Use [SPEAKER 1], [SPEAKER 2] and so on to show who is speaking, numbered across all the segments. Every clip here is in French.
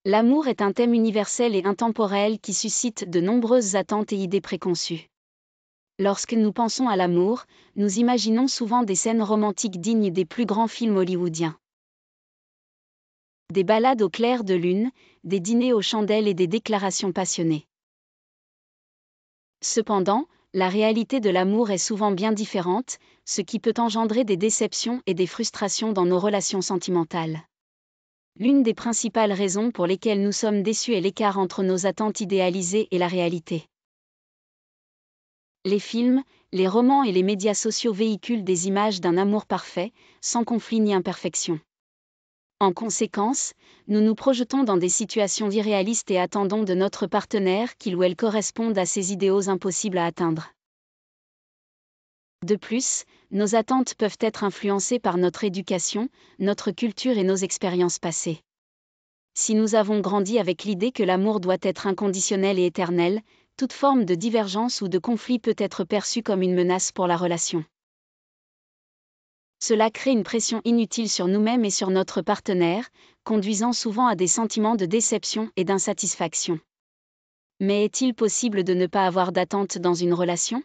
[SPEAKER 1] L'amour est un thème universel et intemporel qui suscite de nombreuses attentes et idées préconçues. Lorsque nous pensons à l'amour, nous imaginons souvent des scènes romantiques dignes des plus grands films hollywoodiens. Des balades au clair de lune, des dîners aux chandelles et des déclarations passionnées. Cependant, la réalité de l'amour est souvent bien différente, ce qui peut engendrer des déceptions et des frustrations dans nos relations sentimentales. L'une des principales raisons pour lesquelles nous sommes déçus est l'écart entre nos attentes idéalisées et la réalité. Les films, les romans et les médias sociaux véhiculent des images d'un amour parfait, sans conflit ni imperfection. En conséquence, nous nous projetons dans des situations irréalistes et attendons de notre partenaire qu'il ou elle corresponde à ces idéaux impossibles à atteindre. De plus, nos attentes peuvent être influencées par notre éducation, notre culture et nos expériences passées. Si nous avons grandi avec l'idée que l'amour doit être inconditionnel et éternel, toute forme de divergence ou de conflit peut être perçue comme une menace pour la relation. Cela crée une pression inutile sur nous-mêmes et sur notre partenaire, conduisant souvent à des sentiments de déception et d'insatisfaction. Mais est-il possible de ne pas avoir d'attente dans une relation ?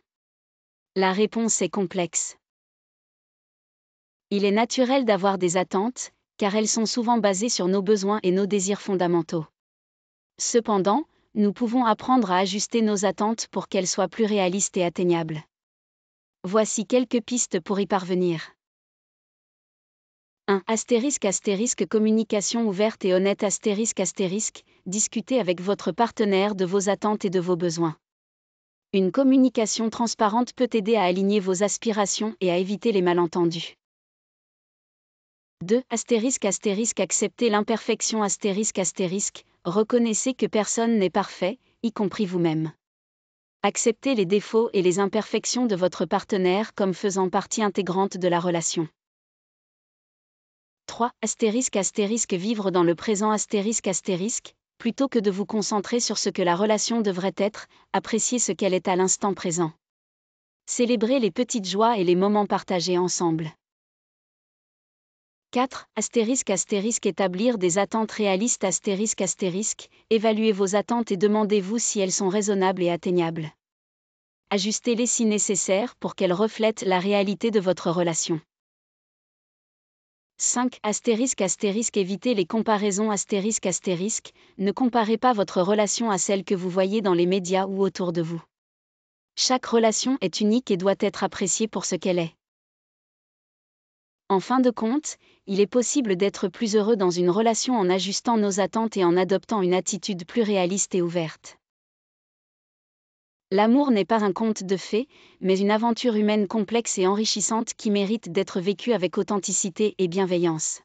[SPEAKER 1] La réponse est complexe. Il est naturel d'avoir des attentes, car elles sont souvent basées sur nos besoins et nos désirs fondamentaux. Cependant, nous pouvons apprendre à ajuster nos attentes pour qu'elles soient plus réalistes et atteignables. Voici quelques pistes pour y parvenir. 1. Communication ouverte et honnête discutez avec votre partenaire de vos attentes et de vos besoins. Une communication transparente peut aider à aligner vos aspirations et à éviter les malentendus. 2. Acceptez l'imperfection reconnaissez que personne n'est parfait, y compris vous-même. Acceptez les défauts et les imperfections de votre partenaire comme faisant partie intégrante de la relation. 3. Vivre dans le présent plutôt que de vous concentrer sur ce que la relation devrait être, appréciez ce qu'elle est à l'instant présent. Célébrez les petites joies et les moments partagés ensemble. 4. Établir des attentes réalistes évaluez vos attentes et demandez-vous si elles sont raisonnables et atteignables. Ajustez-les si nécessaire pour qu'elles reflètent la réalité de votre relation. 5. Évitez les comparaisons ne comparez pas votre relation à celle que vous voyez dans les médias ou autour de vous. Chaque relation est unique et doit être appréciée pour ce qu'elle est. En fin de compte, il est possible d'être plus heureux dans une relation en ajustant nos attentes et en adoptant une attitude plus réaliste et ouverte. L'amour n'est pas un conte de fées, mais une aventure humaine complexe et enrichissante qui mérite d'être vécue avec authenticité et bienveillance.